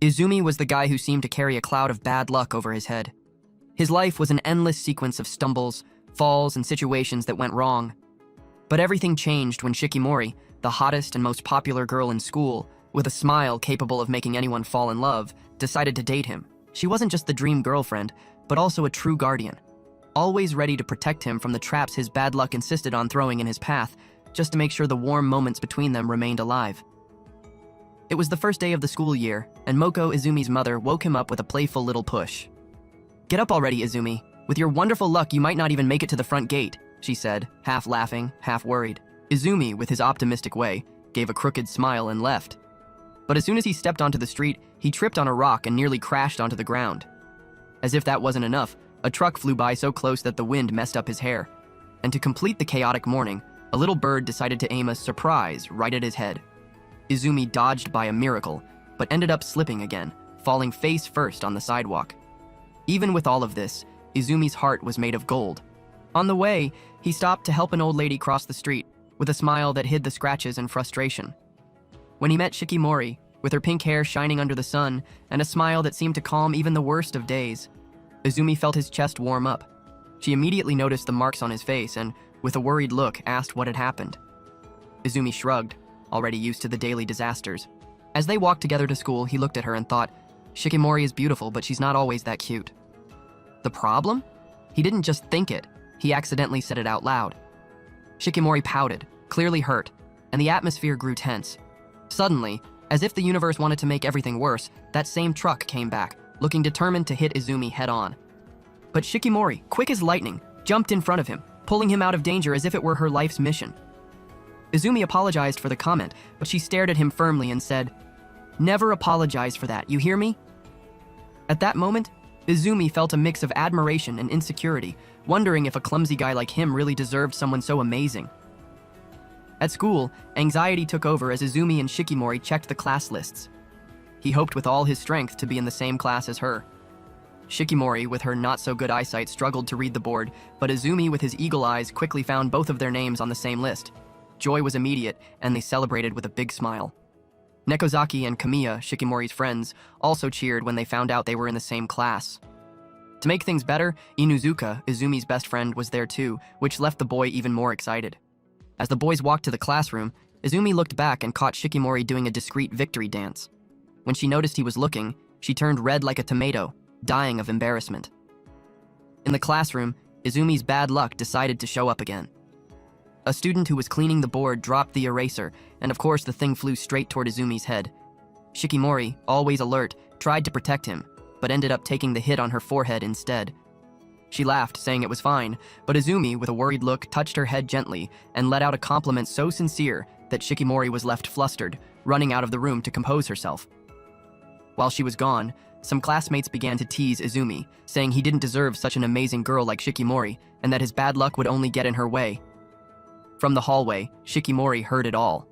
Izumi was the guy who seemed to carry a cloud of bad luck over his head. His life was an endless sequence of stumbles, falls, and situations that went wrong. But everything changed when Shikimori, the hottest and most popular girl in school, with a smile capable of making anyone fall in love, decided to date him. She wasn't just the dream girlfriend, but also a true guardian, always ready to protect him from the traps his bad luck insisted on throwing in his path, just to make sure the warm moments between them remained alive. It was the first day of the school year, and Moko, Izumi's mother, woke him up with a playful little push. "Get up already, Izumi. With your wonderful luck, you might not even make it to the front gate," she said, half laughing, half worried. Izumi, with his optimistic way, gave a crooked smile and left. But as soon as he stepped onto the street, he tripped on a rock and nearly crashed onto the ground. As if that wasn't enough, a truck flew by so close that the wind messed up his hair. And to complete the chaotic morning, a little bird decided to aim a surprise right at his head. Izumi dodged by a miracle, but ended up slipping again, falling face first on the sidewalk. Even with all of this, Izumi's heart was made of gold. On the way, he stopped to help an old lady cross the street, with a smile that hid the scratches and frustration. When he met Shikimori, with her pink hair shining under the sun, and a smile that seemed to calm even the worst of days, Izumi felt his chest warm up. She immediately noticed the marks on his face and, with a worried look, asked what had happened. Izumi shrugged, already used to the daily disasters. As they walked together to school, he looked at her and thought, "Shikimori is beautiful, but she's not always that cute." The problem? He didn't just think it, he accidentally said it out loud. Shikimori pouted, clearly hurt, and the atmosphere grew tense. Suddenly, as if the universe wanted to make everything worse, that same truck came back, looking determined to hit Izumi head-on. But Shikimori, quick as lightning, jumped in front of him, pulling him out of danger as if it were her life's mission. Izumi apologized for the comment, but she stared at him firmly and said, "Never apologize for that, you hear me?" At that moment, Izumi felt a mix of admiration and insecurity, wondering if a clumsy guy like him really deserved someone so amazing. At school, anxiety took over as Izumi and Shikimori checked the class lists. He hoped with all his strength to be in the same class as her. Shikimori, with her not-so-good eyesight, struggled to read the board, but Izumi, with his eagle eyes, quickly found both of their names on the same list. Joy was immediate, and they celebrated with a big smile. Nekozaki and Kamiya, Shikimori's friends, also cheered when they found out they were in the same class. To make things better, Inuzuka, Izumi's best friend, was there too, which left the boy even more excited. As the boys walked to the classroom, Izumi looked back and caught Shikimori doing a discreet victory dance. When she noticed he was looking, she turned red like a tomato, dying of embarrassment. In the classroom, Izumi's bad luck decided to show up again. A student who was cleaning the board dropped the eraser, and of course the thing flew straight toward Izumi's head. Shikimori, always alert, tried to protect him, but ended up taking the hit on her forehead instead. She laughed, saying it was fine, but Izumi, with a worried look, touched her head gently and let out a compliment so sincere that Shikimori was left flustered, running out of the room to compose herself. While she was gone, some classmates began to tease Izumi, saying he didn't deserve such an amazing girl like Shikimori, and that his bad luck would only get in her way. From the hallway, Shikimori heard it all.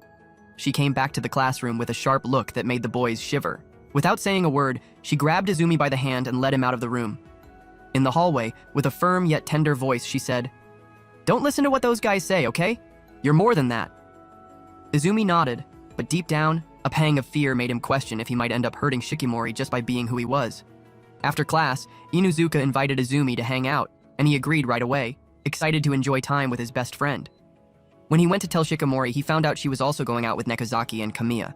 She came back to the classroom with a sharp look that made the boys shiver. Without saying a word, she grabbed Izumi by the hand and led him out of the room. In the hallway, with a firm yet tender voice, she said, "Don't listen to what those guys say, okay? You're more than that." Izumi nodded, but deep down, a pang of fear made him question if he might end up hurting Shikimori just by being who he was. After class, Inuzuka invited Izumi to hang out, and he agreed right away, excited to enjoy time with his best friend. When he went to tell Shikimori, he found out she was also going out with Nekozaki and Kamiya.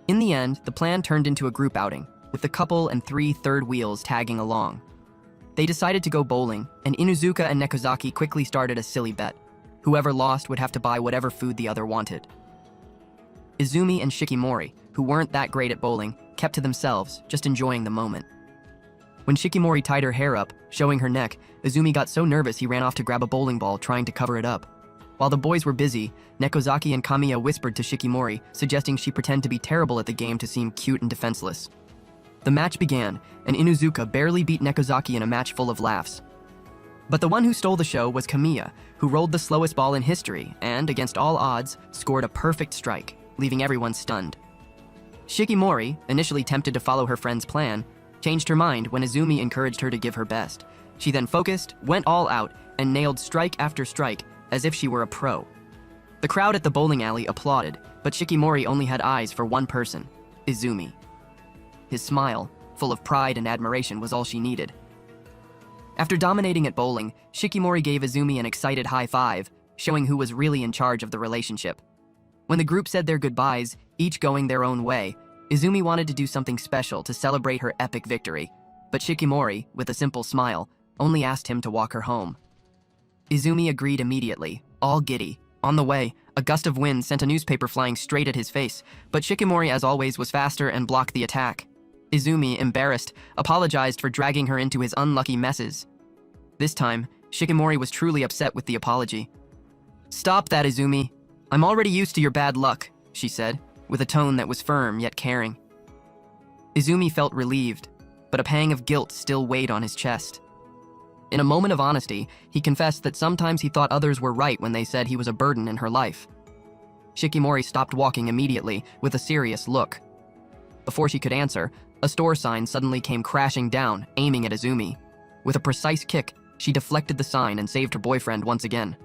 In the end, the plan turned into a group outing, with the couple and 3 third wheels tagging along. They decided to go bowling, and Inuzuka and Nekozaki quickly started a silly bet. Whoever lost would have to buy whatever food the other wanted. Izumi and Shikimori, who weren't that great at bowling, kept to themselves, just enjoying the moment. When Shikimori tied her hair up, showing her neck, Izumi got so nervous he ran off to grab a bowling ball, trying to cover it up. While the boys were busy, Nekozaki and Kamiya whispered to Shikimori, suggesting she pretend to be terrible at the game to seem cute and defenseless. The match began, and Inuzuka barely beat Nekozaki in a match full of laughs. But the one who stole the show was Kamiya, who rolled the slowest ball in history and, against all odds, scored a perfect strike, leaving everyone stunned. Shikimori, initially tempted to follow her friend's plan, changed her mind when Izumi encouraged her to give her best. She then focused, went all out, and nailed strike after strike, as if she were a pro. The crowd at the bowling alley applauded, but Shikimori only had eyes for one person, Izumi. His smile, full of pride and admiration, was all she needed. After dominating at bowling, Shikimori gave Izumi an excited high five, showing who was really in charge of the relationship. When the group said their goodbyes, each going their own way, Izumi wanted to do something special to celebrate her epic victory, but Shikimori, with a simple smile, only asked him to walk her home. Izumi agreed immediately, all giddy. On the way, a gust of wind sent a newspaper flying straight at his face, but Shikimori, as always, was faster and blocked the attack. Izumi, embarrassed, apologized for dragging her into his unlucky messes. This time, Shikimori was truly upset with the apology. "Stop that, Izumi. I'm already used to your bad luck," she said, with a tone that was firm yet caring. Izumi felt relieved, but a pang of guilt still weighed on his chest. In a moment of honesty, he confessed that sometimes he thought others were right when they said he was a burden in her life. Shikimori stopped walking immediately, with a serious look. Before she could answer, a store sign suddenly came crashing down, aiming at Izumi. With a precise kick, she deflected the sign and saved her boyfriend once again.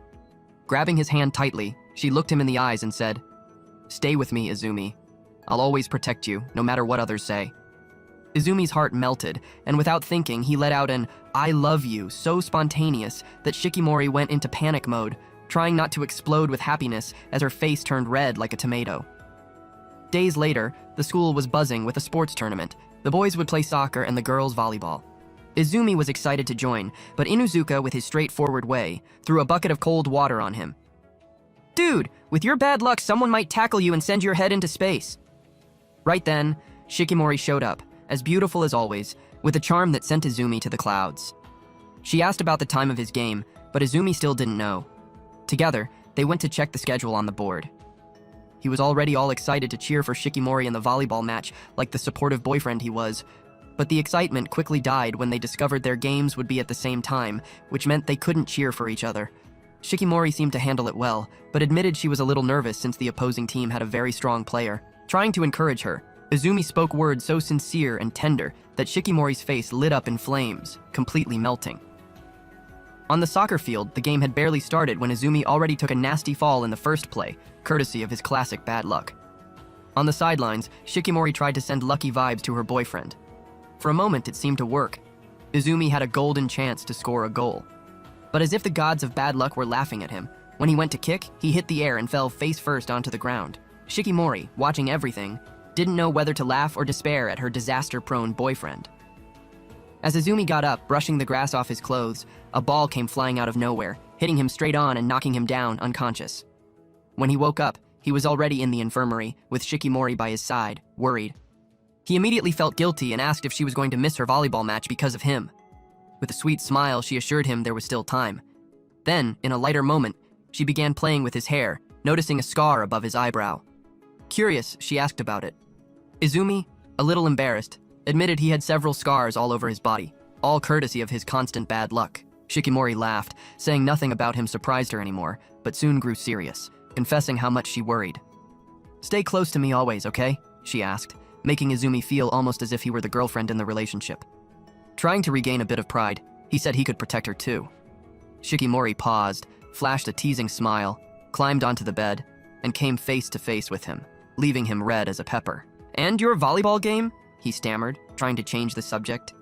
Grabbing his hand tightly, she looked him in the eyes and said, "Stay with me, Izumi. I'll always protect you, no matter what others say." Izumi's heart melted, and without thinking, he let out an "I love you" so spontaneous that Shikimori went into panic mode, trying not to explode with happiness as her face turned red like a tomato. Days later, the school was buzzing with a sports tournament. The boys would play soccer and the girls volleyball. Izumi was excited to join, but Inuzuka, with his straightforward way, threw a bucket of cold water on him. "Dude, with your bad luck, someone might tackle you and send your head into space." Right then, Shikimori showed up, as beautiful as always, with a charm that sent Izumi to the clouds. She asked about the time of his game, but Izumi still didn't know. Together, they went to check the schedule on the board. He was already all excited to cheer for Shikimori in the volleyball match, like the supportive boyfriend he was, but the excitement quickly died when they discovered their games would be at the same time, which meant they couldn't cheer for each other. Shikimori seemed to handle it well, but admitted she was a little nervous since the opposing team had a very strong player. Trying to encourage her, Izumi spoke words so sincere and tender that Shikimori's face lit up in flames, completely melting. On the soccer field, the game had barely started when Izumi already took a nasty fall in the first play, courtesy of his classic bad luck. On the sidelines, Shikimori tried to send lucky vibes to her boyfriend. For a moment, it seemed to work. Izumi had a golden chance to score a goal. But as if the gods of bad luck were laughing at him, when he went to kick, he hit the air and fell face first onto the ground. Shikimori, watching everything, didn't know whether to laugh or despair at her disaster-prone boyfriend. As Izumi got up, brushing the grass off his clothes, a ball came flying out of nowhere, hitting him straight on and knocking him down unconscious. When he woke up, he was already in the infirmary, with Shikimori by his side, worried. He immediately felt guilty and asked if she was going to miss her volleyball match because of him. With a sweet smile, she assured him there was still time. Then, in a lighter moment, she began playing with his hair, noticing a scar above his eyebrow. Curious, she asked about it. Izumi, a little embarrassed, admitted he had several scars all over his body, all courtesy of his constant bad luck. Shikimori laughed, saying nothing about him surprised her anymore, but soon grew serious, confessing how much she worried. "Stay close to me always, okay?" she asked, making Izumi feel almost as if he were the girlfriend in the relationship. Trying to regain a bit of pride, he said he could protect her too. Shikimori paused, flashed a teasing smile, climbed onto the bed, and came face to face with him, leaving him red as a pepper. "And your volleyball game?" he stammered, trying to change the subject.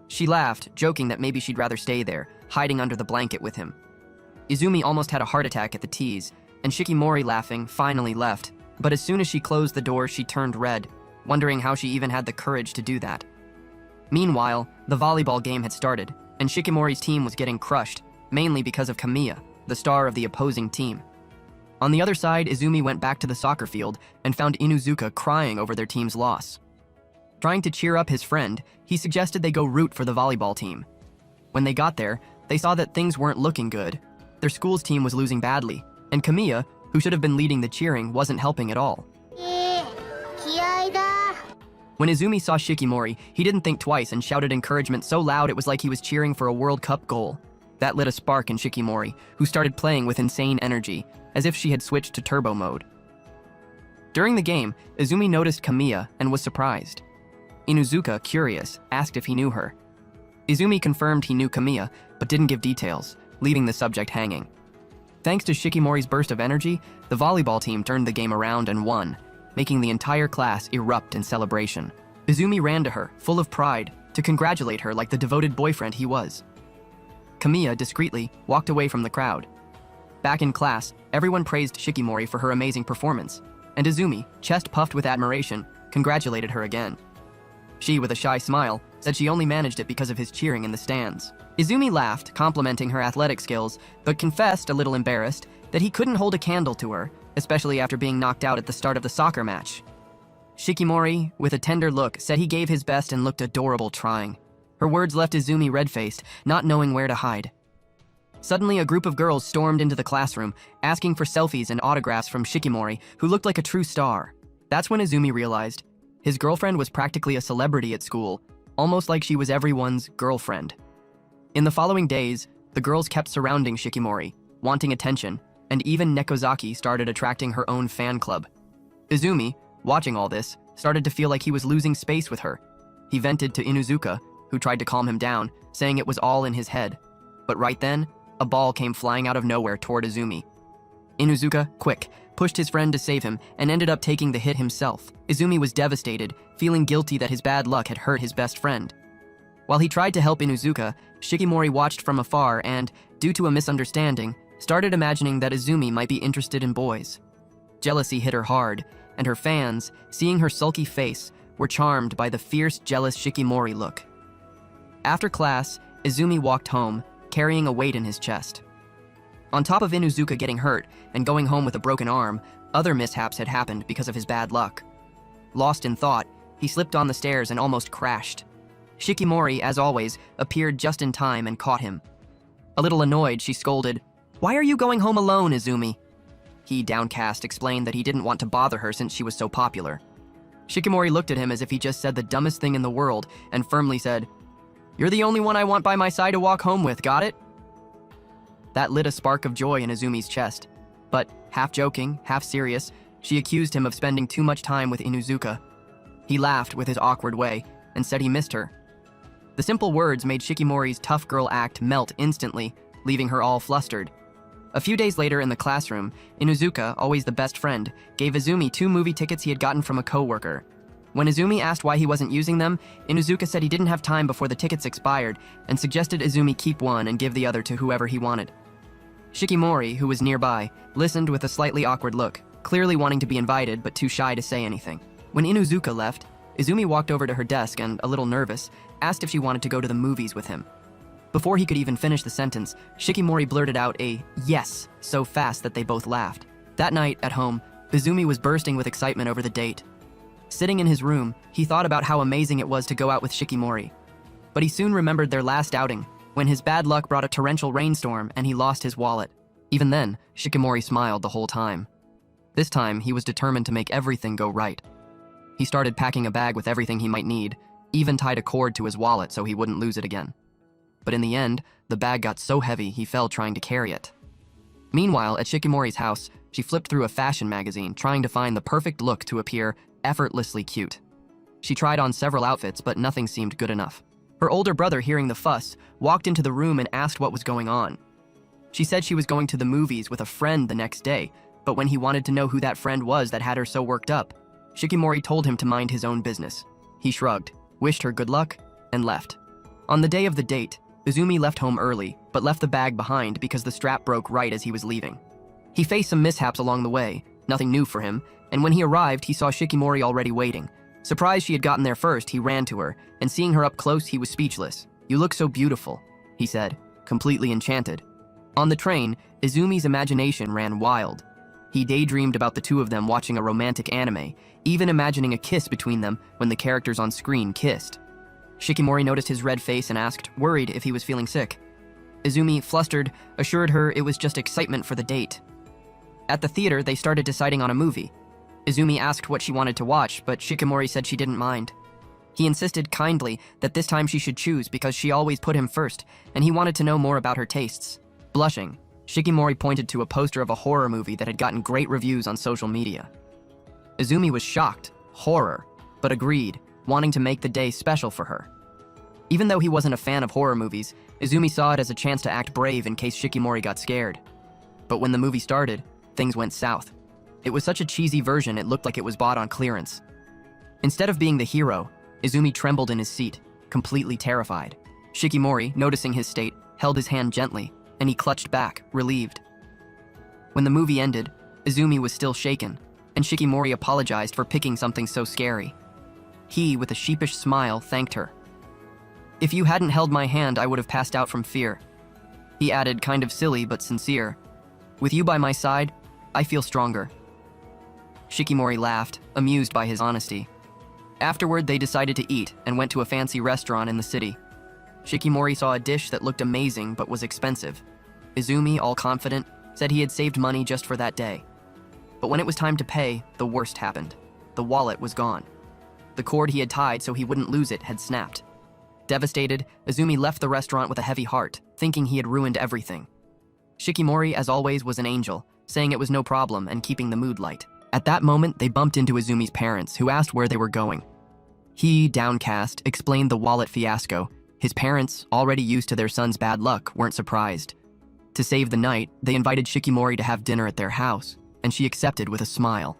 She laughed, joking that maybe she'd rather stay there, hiding under the blanket with him. Izumi almost had a heart attack at the tease, and Shikimori, laughing, finally left. But as soon as she closed the door, she turned red, wondering how she even had the courage to do that. Meanwhile, the volleyball game had started, and Shikimori's team was getting crushed, mainly because of Kamiya, the star of the opposing team. On the other side, Izumi went back to the soccer field and found Inuzuka crying over their team's loss. Trying to cheer up his friend, he suggested they go root for the volleyball team. When they got there, they saw that things weren't looking good. Their school's team was losing badly, and Kamiya, who should have been leading the cheering, wasn't helping at all. When Izumi saw Shikimori, he didn't think twice and shouted encouragement so loud it was like he was cheering for a World Cup goal. That lit a spark in Shikimori, who started playing with insane energy, as if she had switched to turbo mode. During the game, Izumi noticed Kamiya and was surprised. Inuzuka, curious, asked if he knew her. Izumi confirmed he knew Kamiya, but didn't give details, leaving the subject hanging. Thanks to Shikimori's burst of energy, the volleyball team turned the game around and won, making the entire class erupt in celebration. Izumi ran to her, full of pride, to congratulate her like the devoted boyfriend he was. Kamiya discreetly walked away from the crowd. Back in class, everyone praised Shikimori for her amazing performance, and Izumi, chest puffed with admiration, congratulated her again. She, with a shy smile, said she only managed it because of his cheering in the stands. Izumi laughed, complimenting her athletic skills, but confessed, a little embarrassed, that he couldn't hold a candle to her, especially after being knocked out at the start of the soccer match. Shikimori, with a tender look, said he gave his best and looked adorable trying. Her words left Izumi red-faced, not knowing where to hide. Suddenly, a group of girls stormed into the classroom, asking for selfies and autographs from Shikimori, who looked like a true star. That's when Izumi realized his girlfriend was practically a celebrity at school, almost like she was everyone's girlfriend. In the following days, the girls kept surrounding Shikimori, wanting attention, and even Nekozaki started attracting her own fan club. Izumi, watching all this, started to feel like he was losing space with her. He vented to Inuzuka, who tried to calm him down, saying it was all in his head. But right then, a ball came flying out of nowhere toward Izumi. Inuzuka, quick, pushed his friend to save him and ended up taking the hit himself. Izumi was devastated, feeling guilty that his bad luck had hurt his best friend. While he tried to help Inuzuka, Shikimori watched from afar and, due to a misunderstanding, started imagining that Izumi might be interested in boys. Jealousy hit her hard, and her fans, seeing her sulky face, were charmed by the fierce, jealous Shikimori look. After class, Izumi walked home, carrying a weight in his chest. On top of Inuzuka getting hurt and going home with a broken arm, other mishaps had happened because of his bad luck. Lost in thought, he slipped on the stairs and almost crashed. Shikimori, as always, appeared just in time and caught him. A little annoyed, she scolded, "Why are you going home alone, Izumi?" He, downcast, explained that he didn't want to bother her since she was so popular. Shikimori looked at him as if he just said the dumbest thing in the world and firmly said, "You're the only one I want by my side to walk home with, got it?" That lit a spark of joy in Izumi's chest. But, half joking, half serious, she accused him of spending too much time with Inuzuka. He laughed with his awkward way and said he missed her. The simple words made Shikimori's tough girl act melt instantly, leaving her all flustered. A few days later in the classroom, Inuzuka, always the best friend, gave Izumi 2 movie tickets he had gotten from a coworker. When Izumi asked why he wasn't using them, Inuzuka said he didn't have time before the tickets expired and suggested Izumi keep one and give the other to whoever he wanted. Shikimori, who was nearby, listened with a slightly awkward look, clearly wanting to be invited but too shy to say anything. When Inuzuka left, Izumi walked over to her desk and, a little nervous, asked if she wanted to go to the movies with him. Before he could even finish the sentence, Shikimori blurted out a yes so fast that they both laughed. That night, at home, Izumi was bursting with excitement over the date. Sitting in his room, he thought about how amazing it was to go out with Shikimori. But he soon remembered their last outing, when his bad luck brought a torrential rainstorm and he lost his wallet. Even then, Shikimori smiled the whole time. This time, he was determined to make everything go right. He started packing a bag with everything he might need, even tied a cord to his wallet so he wouldn't lose it again. But in the end, the bag got so heavy he fell trying to carry it. Meanwhile, at Shikimori's house, she flipped through a fashion magazine trying to find the perfect look to appear effortlessly cute. She tried on several outfits, but nothing seemed good enough. Her older brother, hearing the fuss, walked into the room and asked what was going on. She said she was going to the movies with a friend the next day, but when he wanted to know who that friend was that had her so worked up, Shikimori told him to mind his own business. He shrugged, wished her good luck, and left. On the day of the date, Izumi left home early, but left the bag behind because the strap broke right as he was leaving. He faced some mishaps along the way, nothing new for him, and when he arrived, he saw Shikimori already waiting. Surprised she had gotten there first, he ran to her, and seeing her up close, he was speechless. "You look so beautiful," he said, completely enchanted. On the train, Izumi's imagination ran wild. He daydreamed about the two of them watching a romantic anime, even imagining a kiss between them when the characters on screen kissed. Shikimori noticed his red face and asked, worried if he was feeling sick. Izumi, flustered, assured her it was just excitement for the date. At the theater, they started deciding on a movie. Izumi asked what she wanted to watch, but Shikimori said she didn't mind. He insisted kindly that this time she should choose because she always put him first, and he wanted to know more about her tastes. Blushing, Shikimori pointed to a poster of a horror movie that had gotten great reviews on social media. Izumi was shocked, horror, but agreed, wanting to make the day special for her. Even though he wasn't a fan of horror movies, Izumi saw it as a chance to act brave in case Shikimori got scared. But when the movie started, things went south. It was such a cheesy version it looked like it was bought on clearance. Instead of being the hero, Izumi trembled in his seat, completely terrified. Shikimori, noticing his state, held his hand gently, and he clutched back, relieved. When the movie ended, Izumi was still shaken, and Shikimori apologized for picking something so scary. He, with a sheepish smile, thanked her. "If you hadn't held my hand, I would have passed out from fear." He added, kind of silly but sincere, "With you by my side, I feel stronger." Shikimori laughed, amused by his honesty. Afterward, they decided to eat and went to a fancy restaurant in the city. Shikimori saw a dish that looked amazing but was expensive. Izumi, all confident, said he had saved money just for that day. But when it was time to pay, the worst happened. The wallet was gone. The cord he had tied so he wouldn't lose it had snapped. Devastated, Izumi left the restaurant with a heavy heart, thinking he had ruined everything. Shikimori, as always, was an angel, saying it was no problem and keeping the mood light. At that moment, they bumped into Izumi's parents, who asked where they were going. He, downcast, explained the wallet fiasco. His parents, already used to their son's bad luck, weren't surprised. To save the night, they invited Shikimori to have dinner at their house, and she accepted with a smile.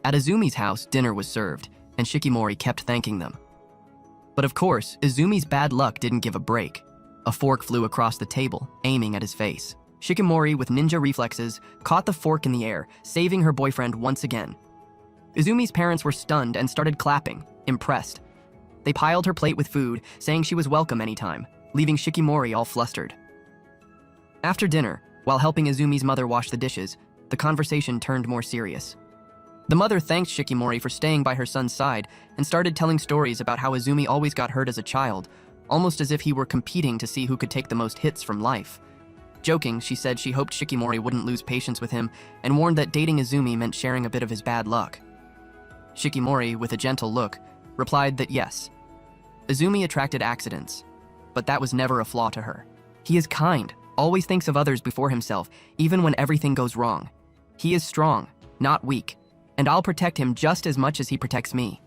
At Izumi's house, dinner was served, and Shikimori kept thanking them. But of course, Izumi's bad luck didn't give a break. A fork flew across the table, aiming at his face. Shikimori, with ninja reflexes, caught the fork in the air, saving her boyfriend once again. Izumi's parents were stunned and started clapping, impressed. They piled her plate with food, saying she was welcome anytime, leaving Shikimori all flustered. After dinner, while helping Izumi's mother wash the dishes, the conversation turned more serious. The mother thanked Shikimori for staying by her son's side and started telling stories about how Izumi always got hurt as a child, almost as if he were competing to see who could take the most hits from life. Joking, she said she hoped Shikimori wouldn't lose patience with him and warned that dating Izumi meant sharing a bit of his bad luck. Shikimori, with a gentle look, replied that yes. Izumi attracted accidents, but that was never a flaw to her. He is kind, always thinks of others before himself, even when everything goes wrong. He is strong, not weak, and I'll protect him just as much as he protects me.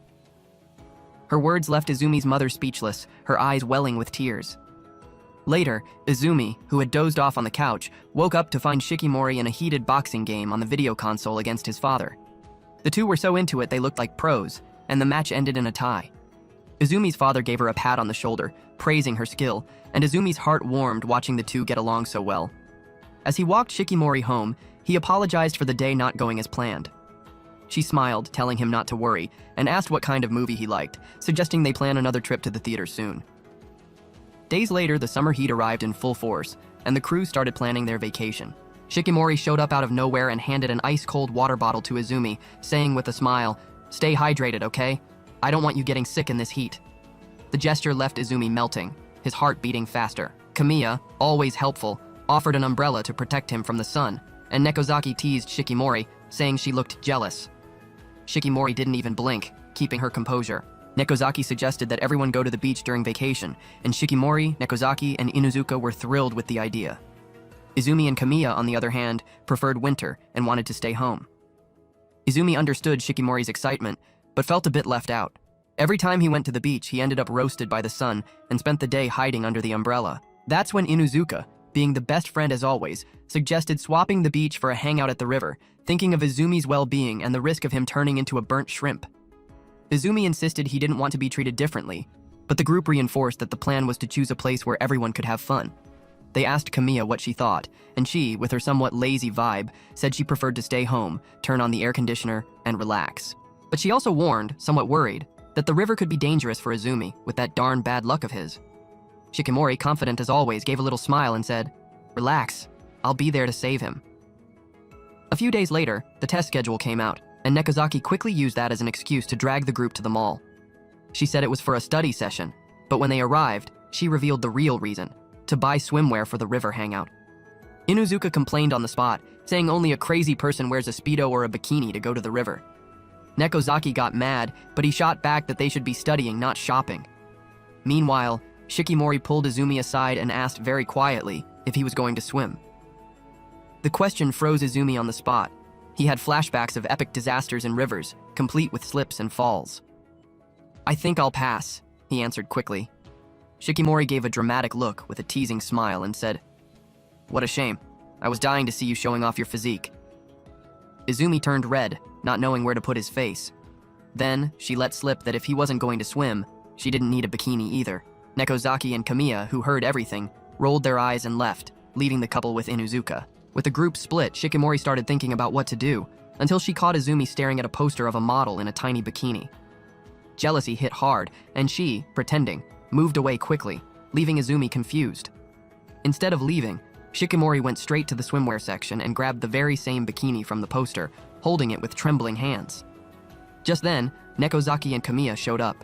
Her words left Izumi's mother speechless, her eyes welling with tears. Later, Izumi, who had dozed off on the couch, woke up to find Shikimori in a heated boxing game on the video console against his father. The two were so into it they looked like pros, and the match ended in a tie. Izumi's father gave her a pat on the shoulder, praising her skill, and Izumi's heart warmed watching the two get along so well. As he walked Shikimori home, he apologized for the day not going as planned. She smiled, telling him not to worry, and asked what kind of movie he liked, suggesting they plan another trip to the theater soon. Days later, the summer heat arrived in full force, and the crew started planning their vacation. Shikimori showed up out of nowhere and handed an ice-cold water bottle to Izumi, saying with a smile, "Stay hydrated, okay? I don't want you getting sick in this heat." The gesture left Izumi melting, his heart beating faster. Kamiya, always helpful, offered an umbrella to protect him from the sun, and Nekozaki teased Shikimori, saying she looked jealous. Shikimori didn't even blink, keeping her composure. Nekozaki suggested that everyone go to the beach during vacation, and Shikimori, Nekozaki, and Inuzuka were thrilled with the idea. Izumi and Kamiya, on the other hand, preferred winter and wanted to stay home. Izumi understood Shikimori's excitement, but felt a bit left out. Every time he went to the beach, he ended up roasted by the sun and spent the day hiding under the umbrella. That's when Inuzuka, being the best friend as always, suggested swapping the beach for a hangout at the river, thinking of Izumi's well-being and the risk of him turning into a burnt shrimp. Izumi insisted he didn't want to be treated differently, but the group reinforced that the plan was to choose a place where everyone could have fun. They asked Kamiya what she thought, and she, with her somewhat lazy vibe, said she preferred to stay home, turn on the air conditioner, and relax. But she also warned, somewhat worried, that the river could be dangerous for Izumi with that darn bad luck of his. Shikimori, confident as always, gave a little smile and said, "Relax, I'll be there to save him." A few days later, the test schedule came out, and Nekozaki quickly used that as an excuse to drag the group to the mall. She said it was for a study session, but when they arrived, she revealed the real reason: to buy swimwear for the river hangout. Inuzuka complained on the spot, saying only a crazy person wears a Speedo or a bikini to go to the river. Nekozaki got mad, but he shot back that they should be studying, not shopping. Meanwhile, Shikimori pulled Izumi aside and asked very quietly if he was going to swim. The question froze Izumi on the spot. He had flashbacks of epic disasters in rivers, complete with slips and falls. "I think I'll pass," he answered quickly. Shikimori gave a dramatic look with a teasing smile and said, "What a shame. I was dying to see you showing off your physique." Izumi turned red, not knowing where to put his face. Then, she let slip that if he wasn't going to swim, She didn't need a bikini either. Nekozaki and Kamiya, who heard everything, rolled their eyes and left, leaving the couple with Inuzuka. With the group split, Shikimori started thinking about what to do, until she caught Izumi staring at a poster of a model in a tiny bikini. Jealousy hit hard, and she, pretending, moved away quickly, leaving Izumi confused. Instead of leaving, Shikimori went straight to the swimwear section and grabbed the very same bikini from the poster, holding it with trembling hands. Just then, Nekozaki and Kamiya showed up.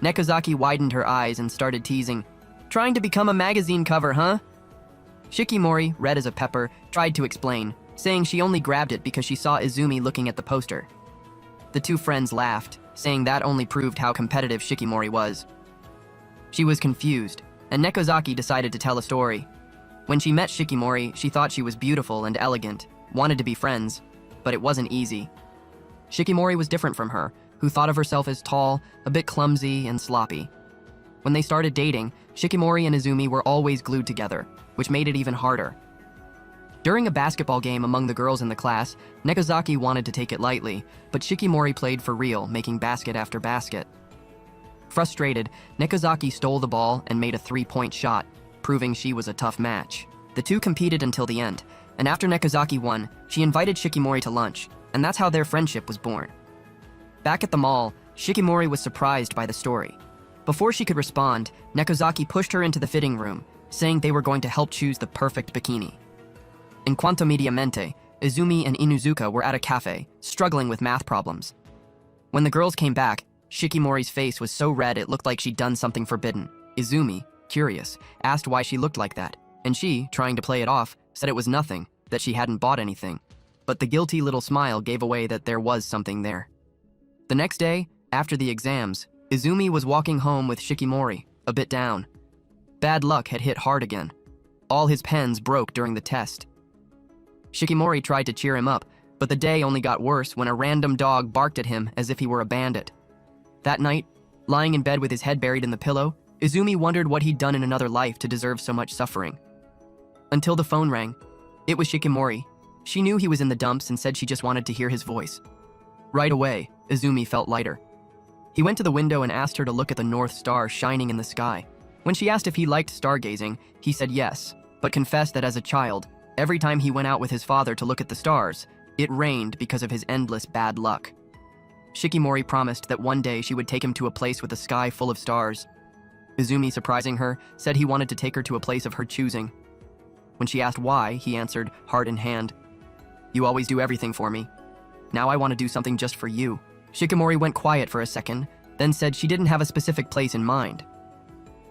Nekozaki widened her eyes and started teasing, "Trying to become a magazine cover, huh?" Shikimori, red as a pepper, tried to explain, saying she only grabbed it because she saw Izumi looking at the poster. The two friends laughed, saying that only proved how competitive Shikimori was. She was confused, and Nekozaki decided to tell a story. When she met Shikimori, she thought she was beautiful and elegant, wanted to be friends, but it wasn't easy. Shikimori was different from her, who thought of herself as tall, a bit clumsy, and sloppy. When they started dating, Shikimori and Izumi were always glued together, which made it even harder. During a basketball game among the girls in the class, Nekozaki wanted to take it lightly, but Shikimori played for real, making basket after basket. Frustrated, Nekozaki stole the ball and made a three-point shot, proving she was a tough match. The two competed until the end, and after Nekozaki won, she invited Shikimori to lunch, and that's how their friendship was born. Back at the mall, Shikimori was surprised by the story. Before she could respond, Nekozaki pushed her into the fitting room, saying they were going to help choose the perfect bikini. In quanto mediamente, Izumi and Inuzuka were at a cafe, struggling with math problems. When the girls came back, Shikimori's face was so red it looked like she'd done something forbidden. Izumi, curious, asked why she looked like that, and she, trying to play it off, said it was nothing, that she hadn't bought anything. But the guilty little smile gave away that there was something there. The next day, after the exams, Izumi was walking home with Shikimori, a bit down. Bad luck had hit hard again. All his pens broke during the test. Shikimori tried to cheer him up, but the day only got worse when a random dog barked at him as if he were a bandit. That night, lying in bed with his head buried in the pillow, Izumi wondered what he'd done in another life to deserve so much suffering. Until the phone rang. It was Shikimori. She knew he was in the dumps and said she just wanted to hear his voice. Right away, Izumi felt lighter. He went to the window and asked her to look at the North Star shining in the sky. When she asked if he liked stargazing, he said yes, but confessed that as a child, every time he went out with his father to look at the stars, it rained because of his endless bad luck. Shikimori promised that one day she would take him to a place with a sky full of stars. Izumi, surprising her, said he wanted to take her to a place of her choosing. When she asked why, he answered, heart in hand, "You always do everything for me. Now I want to do something just for you." Shikimori went quiet for a second, then said she didn't have a specific place in mind.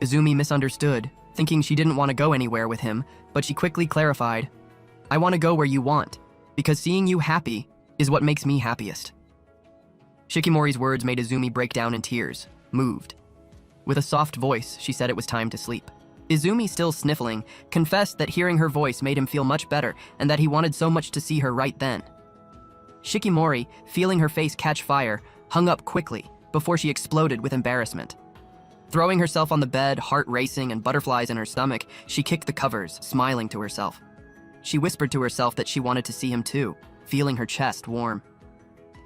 Izumi misunderstood, thinking she didn't want to go anywhere with him, but she quickly clarified, "I want to go where you want, because seeing you happy is what makes me happiest." Shikimori's words made Izumi break down in tears, moved. With a soft voice, she said it was time to sleep. Izumi, still sniffling, confessed that hearing her voice made him feel much better and that he wanted so much to see her right then. Shikimori, feeling her face catch fire, hung up quickly before she exploded with embarrassment. Throwing herself on the bed, heart racing and butterflies in her stomach, she kicked the covers, smiling to herself. She whispered to herself that she wanted to see him too, feeling her chest warm.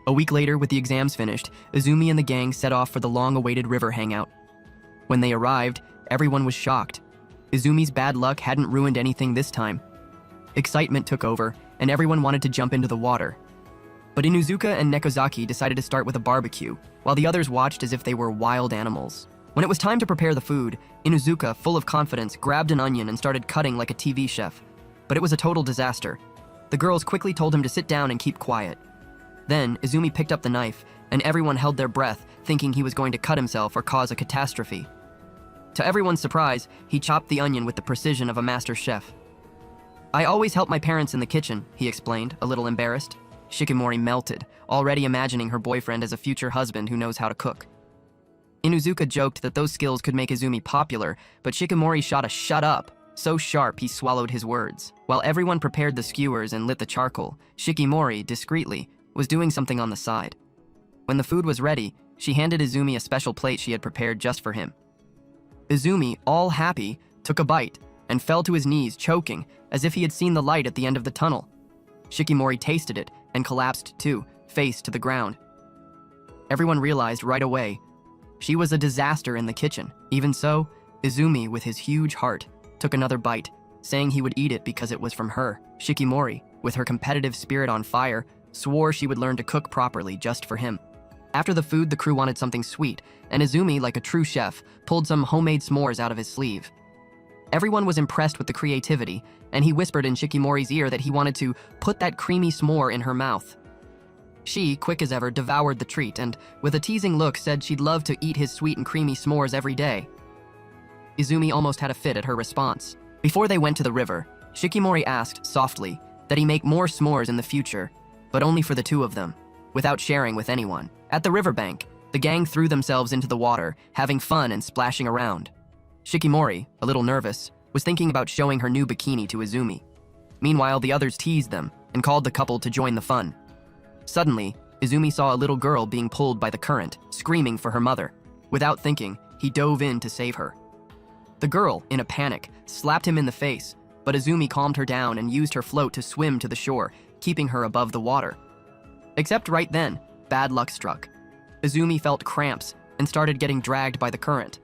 A week later, with the exams finished, Izumi and the gang set off for the long-awaited river hangout. When they arrived, everyone was shocked. Izumi's bad luck hadn't ruined anything this time. Excitement took over, and everyone wanted to jump into the water. But Inuzuka and Nekozaki decided to start with a barbecue, while the others watched as if they were wild animals. When it was time to prepare the food, Inuzuka, full of confidence, grabbed an onion and started cutting like a TV chef. But it was a total disaster. The girls quickly told him to sit down and keep quiet. Then, Izumi picked up the knife, and everyone held their breath, thinking he was going to cut himself or cause a catastrophe. To everyone's surprise, he chopped the onion with the precision of a master chef. "I always help my parents in the kitchen," he explained, a little embarrassed. Shikimori melted, already imagining her boyfriend as a future husband who knows how to cook. Inuzuka joked that those skills could make Izumi popular, but Shikimori shot a "shut up" so sharp he swallowed his words. While everyone prepared the skewers and lit the charcoal, Shikimori, discreetly, was doing something on the side. When the food was ready, she handed Izumi a special plate she had prepared just for him. Izumi, all happy, took a bite and fell to his knees, choking, as if he had seen the light at the end of the tunnel. Shikimori tasted it and collapsed too, face to the ground. Everyone realized right away, She was a disaster in the kitchen. Even so, Izumi, with his huge heart, took another bite, saying he would eat it because it was from her. Shikimori, with her competitive spirit on fire, swore she would learn to cook properly just for him. After the food, the crew wanted something sweet, and Izumi, like a true chef, pulled some homemade s'mores out of his sleeve. Everyone was impressed with the creativity, and he whispered in Shikimori's ear that he wanted to put that creamy s'more in her mouth. She, quick as ever, devoured the treat and, with a teasing look, said she'd love to eat his sweet and creamy s'mores every day. Izumi almost had a fit at her response. Before they went to the river, Shikimori asked, softly, that he make more s'mores in the future, but only for the two of them, without sharing with anyone. At the riverbank, the gang threw themselves into the water, having fun and splashing around. Shikimori, a little nervous, was thinking about showing her new bikini to Izumi. Meanwhile, the others teased them and called the couple to join the fun. Suddenly, Izumi saw a little girl being pulled by the current, screaming for her mother. Without thinking, he dove in to save her. The girl, in a panic, slapped him in the face, but Izumi calmed her down and used her float to swim to the shore, keeping her above the water. Except right then, bad luck struck. Izumi felt cramps and started getting dragged by the current.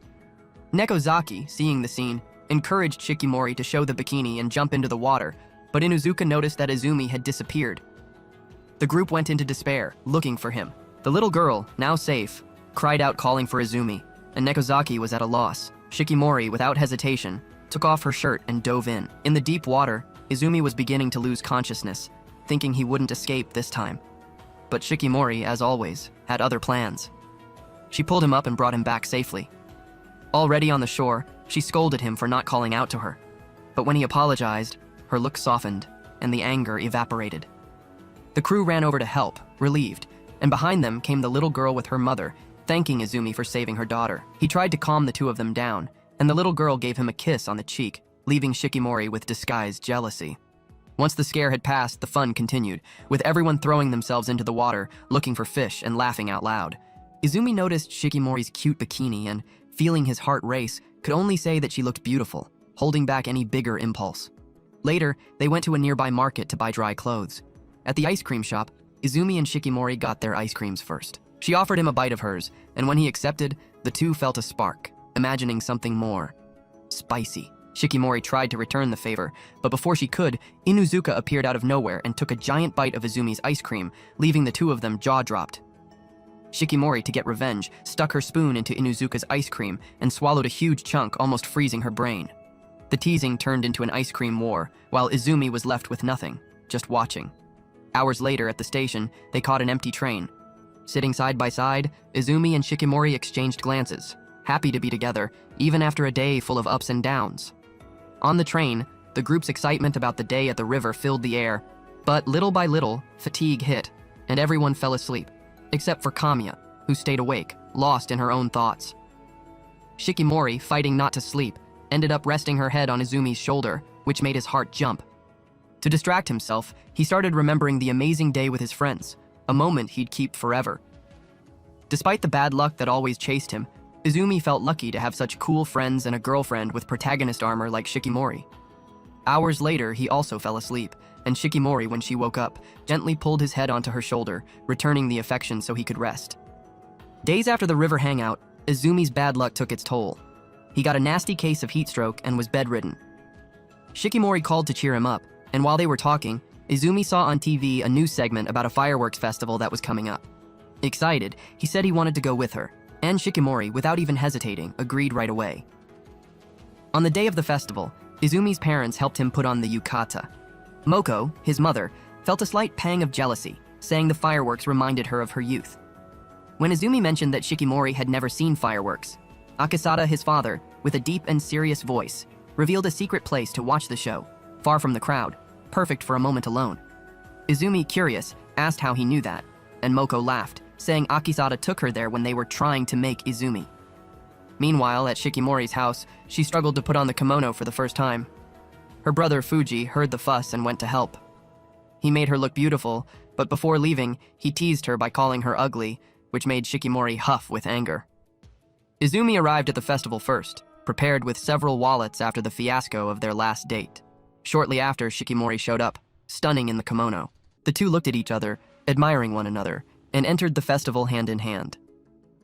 Nekozaki, seeing the scene, encouraged Shikimori to show the bikini and jump into the water, but Inuzuka noticed that Izumi had disappeared. The group went into despair, looking for him. The little girl, now safe, cried out calling for Izumi, and Nekozaki was at a loss. Shikimori, without hesitation, took off her shirt and dove in. In the deep water, Izumi was beginning to lose consciousness, thinking he wouldn't escape this time. But Shikimori, as always, had other plans. She pulled him up and brought him back safely. Already on the shore, she scolded him for not calling out to her. But when he apologized, her look softened, and the anger evaporated. The crew ran over to help, relieved, and behind them came the little girl with her mother, thanking Izumi for saving her daughter. He tried to calm the two of them down, and the little girl gave him a kiss on the cheek, leaving Shikimori with disguised jealousy. Once the scare had passed, the fun continued, with everyone throwing themselves into the water, looking for fish and laughing out loud. Izumi noticed Shikimori's cute bikini and, feeling his heart race, could only say that she looked beautiful, holding back any bigger impulse. Later, they went to a nearby market to buy dry clothes. At the ice cream shop, Izumi and Shikimori got their ice creams first. She offered him a bite of hers, and when he accepted, the two felt a spark, imagining something more spicy. Shikimori tried to return the favor, but before she could, Inuzuka appeared out of nowhere and took a giant bite of Izumi's ice cream, leaving the two of them jaw-dropped. Shikimori, to get revenge, stuck her spoon into Inuzuka's ice cream and swallowed a huge chunk, almost freezing her brain. The teasing turned into an ice cream war, while Izumi was left with nothing, just watching. Hours later at the station, they caught an empty train. Sitting side by side, Izumi and Shikimori exchanged glances, happy to be together, even after a day full of ups and downs. On the train, the group's excitement about the day at the river filled the air, but little by little, fatigue hit, and everyone fell asleep, except for Kamiya, who stayed awake, lost in her own thoughts. Shikimori, fighting not to sleep, ended up resting her head on Izumi's shoulder, which made his heart jump. To distract himself, he started remembering the amazing day with his friends, a moment he'd keep forever. Despite the bad luck that always chased him, Izumi felt lucky to have such cool friends and a girlfriend with protagonist armor like Shikimori. Hours later, he also fell asleep, and Shikimori, when she woke up, gently pulled his head onto her shoulder, returning the affection so he could rest. Days after the river hangout, Izumi's bad luck took its toll. He got a nasty case of heat stroke and was bedridden. Shikimori called to cheer him up, and while they were talking, Izumi saw on TV a news segment about a fireworks festival that was coming up. Excited, he said he wanted to go with her, and Shikimori, without even hesitating, agreed right away. On the day of the festival, Izumi's parents helped him put on the yukata. Moko, his mother, felt a slight pang of jealousy, saying the fireworks reminded her of her youth. When Izumi mentioned that Shikimori had never seen fireworks, Akisada, his father, with a deep and serious voice, revealed a secret place to watch the show, far from the crowd, perfect for a moment alone. Izumi, curious, asked how he knew that, and Moko laughed, saying Akisada took her there when they were trying to make Izumi. Meanwhile, at Shikimori's house, she struggled to put on the kimono for the first time. Her brother Fuji heard the fuss and went to help. He made her look beautiful, but before leaving, he teased her by calling her ugly, which made Shikimori huff with anger. Izumi arrived at the festival first, prepared with several wallets after the fiasco of their last date. Shortly after, Shikimori showed up, stunning in the kimono. The two looked at each other, admiring one another, and entered the festival hand in hand.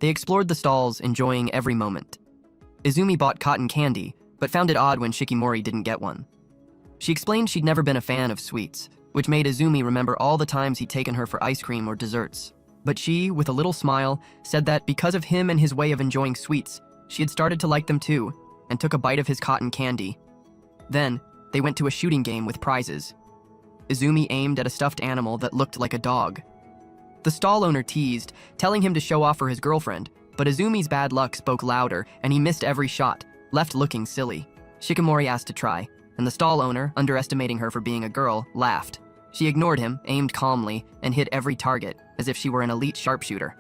They explored the stalls, enjoying every moment. Izumi bought cotton candy, but found it odd when Shikimori didn't get one. She explained she'd never been a fan of sweets, which made Izumi remember all the times he'd taken her for ice cream or desserts. But she, with a little smile, said that because of him and his way of enjoying sweets, she had started to like them too, and took a bite of his cotton candy. Then, they went to a shooting game with prizes. Izumi aimed at a stuffed animal that looked like a dog. The stall owner teased, telling him to show off for his girlfriend, but Izumi's bad luck spoke louder, and he missed every shot, left looking silly. Shikimori asked to try, and the stall owner, underestimating her for being a girl, laughed. She ignored him, aimed calmly, and hit every target, as if she were an elite sharpshooter.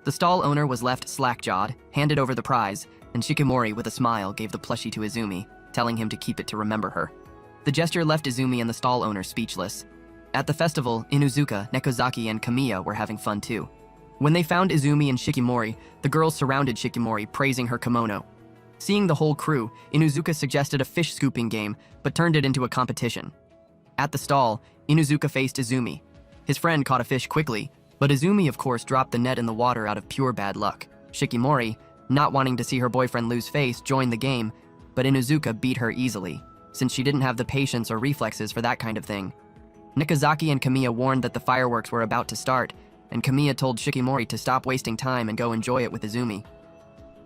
The stall owner was left slack-jawed, handed over the prize, and Shikimori, with a smile, gave the plushie to Izumi, telling him to keep it to remember her. The gesture left Izumi and the stall owner speechless. At the festival, Inuzuka, Nekozaki, and Kamiya were having fun too. When they found Izumi and Shikimori, the girls surrounded Shikimori, praising her kimono. Seeing the whole crew, Inuzuka suggested a fish scooping game, but turned it into a competition. At the stall, Inuzuka faced Izumi. His friend caught a fish quickly, but Izumi, of course, dropped the net in the water out of pure bad luck. Shikimori, not wanting to see her boyfriend lose face, joined the game, but Inuzuka beat her easily, since she didn't have the patience or reflexes for that kind of thing. Nekozaki and Kamiya warned that the fireworks were about to start, and Kamiya told Shikimori to stop wasting time and go enjoy it with Izumi.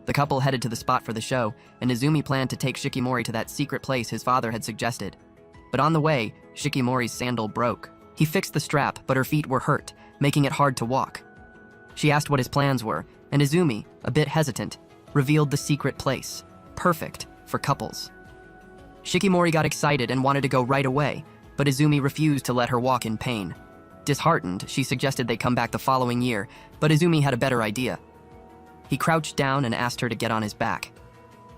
The couple headed to the spot for the show, and Izumi planned to take Shikimori to that secret place his father had suggested. But on the way, Shikimori's sandal broke. He fixed the strap, but her feet were hurt, making it hard to walk. She asked what his plans were, and Izumi, a bit hesitant, revealed the secret place, perfect for couples. Shikimori got excited and wanted to go right away, but Izumi refused to let her walk in pain. Disheartened, she suggested they come back the following year, but Izumi had a better idea. He crouched down and asked her to get on his back.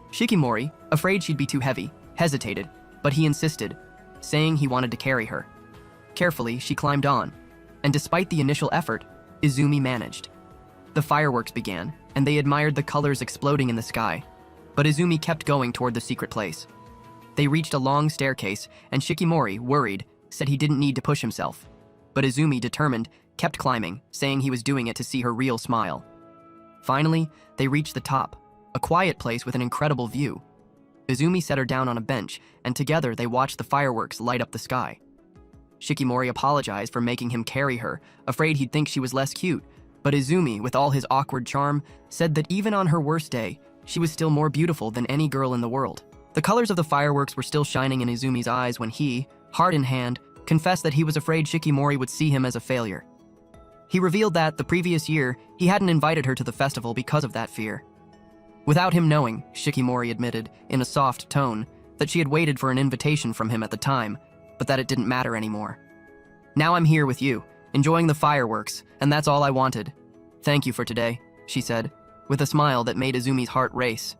Shikimori, afraid she'd be too heavy, hesitated, but he insisted, saying he wanted to carry her. Carefully, she climbed on, and despite the initial effort, Izumi managed. The fireworks began, and they admired the colors exploding in the sky, but Izumi kept going toward the secret place. They reached a long staircase, and Shikimori, worried, said he didn't need to push himself. But Izumi, determined, kept climbing, saying he was doing it to see her real smile. Finally, they reached the top, a quiet place with an incredible view. Izumi set her down on a bench, and together they watched the fireworks light up the sky. Shikimori apologized for making him carry her, afraid he'd think she was less cute, but Izumi, with all his awkward charm, said that even on her worst day, she was still more beautiful than any girl in the world. The colors of the fireworks were still shining in Izumi's eyes when he, heart in hand, confessed that he was afraid Shikimori would see him as a failure. He revealed that, the previous year, he hadn't invited her to the festival because of that fear. Without him knowing, Shikimori admitted, in a soft tone, that she had waited for an invitation from him at the time, but that it didn't matter anymore. "Now I'm here with you, enjoying the fireworks, and that's all I wanted. Thank you for today," she said, with a smile that made Izumi's heart race.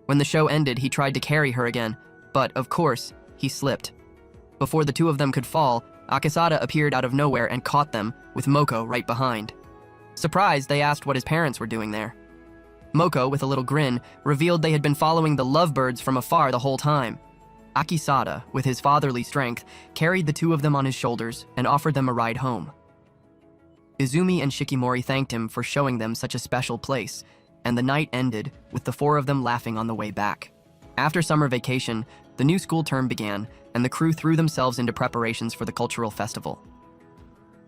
When the show ended, he tried to carry her again, but, of course, he slipped. Before the two of them could fall, Akasada appeared out of nowhere and caught them, with Moko right behind. Surprised, they asked what his parents were doing there. Moko, with a little grin, revealed they had been following the lovebirds from afar the whole time. Akisada, with his fatherly strength, carried the two of them on his shoulders and offered them a ride home. Izumi and Shikimori thanked him for showing them such a special place, and the night ended with the four of them laughing on the way back. After summer vacation, the new school term began, and the crew threw themselves into preparations for the cultural festival.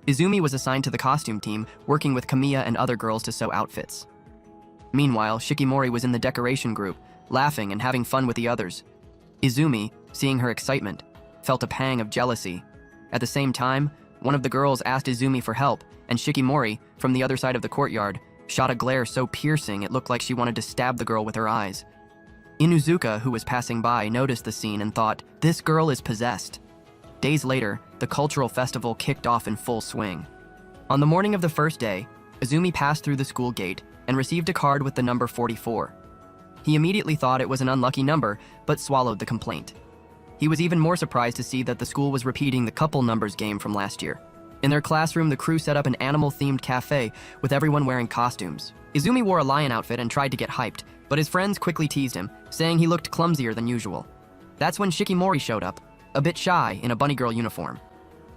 Izumi was assigned to the costume team, working with Kamiya and other girls to sew outfits. Meanwhile, Shikimori was in the decoration group, laughing and having fun with the others. Izumi, seeing her excitement, felt a pang of jealousy. At the same time, one of the girls asked Izumi for help, and Shikimori, from the other side of the courtyard, shot a glare so piercing it looked like she wanted to stab the girl with her eyes. Inuzuka, who was passing by, noticed the scene and thought, "This girl is possessed." Days later, the cultural festival kicked off in full swing. On the morning of the first day, Izumi passed through the school gate and received a card with the number 44. He immediately thought it was an unlucky number, but swallowed the complaint. He was even more surprised to see that the school was repeating the couple numbers game from last year. In their classroom, the crew set up an animal-themed cafe with everyone wearing costumes. Izumi wore a lion outfit and tried to get hyped, but his friends quickly teased him, saying he looked clumsier than usual. That's when Shikimori showed up, a bit shy in a bunny girl uniform.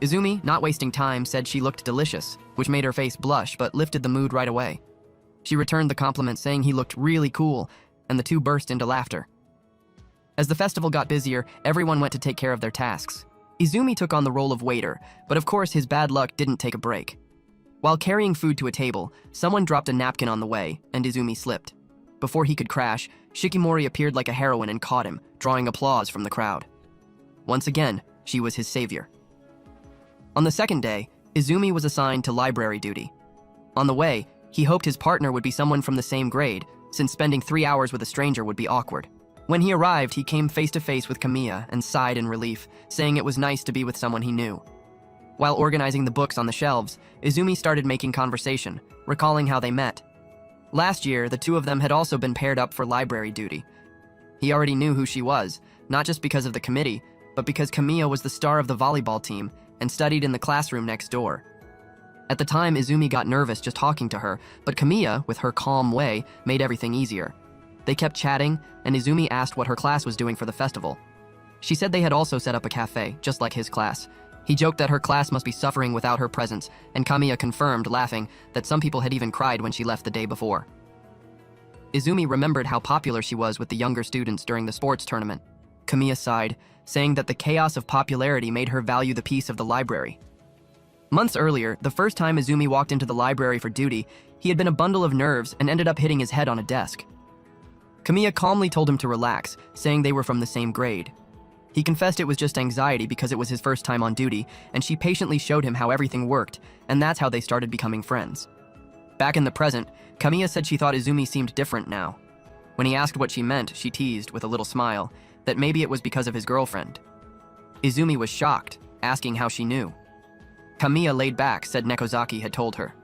Izumi, not wasting time, said she looked delicious, which made her face blush but lifted the mood right away. She returned the compliment saying he looked really cool, and the two burst into laughter. As the festival got busier, everyone went to take care of their tasks. Izumi took on the role of waiter, but of course his bad luck didn't take a break. While carrying food to a table, someone dropped a napkin on the way, and Izumi slipped. Before he could crash, Shikimori appeared like a heroine and caught him, drawing applause from the crowd. Once again, she was his savior. On the second day, Izumi was assigned to library duty. On the way, he hoped his partner would be someone from the same grade, since spending 3 hours with a stranger would be awkward. When he arrived, he came face to face with Kamiya and sighed in relief, saying it was nice to be with someone he knew. While organizing the books on the shelves, Izumi started making conversation, recalling how they met. Last year, the two of them had also been paired up for library duty. He already knew who she was, not just because of the committee, but because Kamiya was the star of the volleyball team and studied in the classroom next door. At the time, Izumi got nervous just talking to her, but Kamiya, with her calm way, made everything easier. They kept chatting, and Izumi asked what her class was doing for the festival. She said they had also set up a cafe, just like his class. He joked that her class must be suffering without her presence, and Kamiya confirmed, laughing, that some people had even cried when she left the day before. Izumi remembered how popular she was with the younger students during the sports tournament. Kamiya sighed, saying that the chaos of popularity made her value the peace of the library. Months earlier, the first time Izumi walked into the library for duty, he had been a bundle of nerves and ended up hitting his head on a desk. Kamiya calmly told him to relax, saying they were from the same grade. He confessed it was just anxiety because it was his first time on duty, and she patiently showed him how everything worked, and that's how they started becoming friends. Back in the present, Kamiya said she thought Izumi seemed different now. When he asked what she meant, she teased, with a little smile, that maybe it was because of his girlfriend. Izumi was shocked, asking how she knew. Kamiya laid back, said Nekozaki had told her.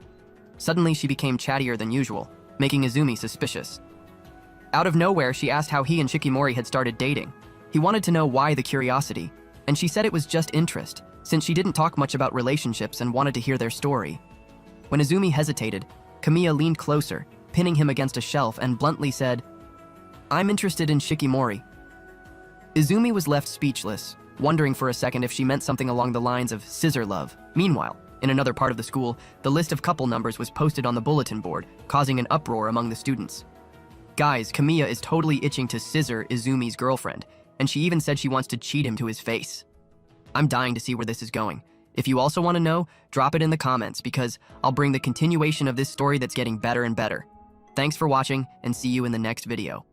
Suddenly she became chattier than usual, making Izumi suspicious. Out of nowhere, she asked how he and Shikimori had started dating. He wanted to know why the curiosity, and she said it was just interest, since she didn't talk much about relationships and wanted to hear their story. When Izumi hesitated, Kamiya leaned closer, pinning him against a shelf, and bluntly said, "I'm interested in Shikimori." Izumi was left speechless, wondering for a second if she meant something along the lines of scissor love. Meanwhile, in another part of the school, the list of couple numbers was posted on the bulletin board, causing an uproar among the students. Guys, Kamiya is totally itching to scissor Izumi's girlfriend, and she even said she wants to cheat him to his face. I'm dying to see where this is going. If you also want to know, drop it in the comments because I'll bring the continuation of this story that's getting better and better. Thanks for watching, and see you in the next video.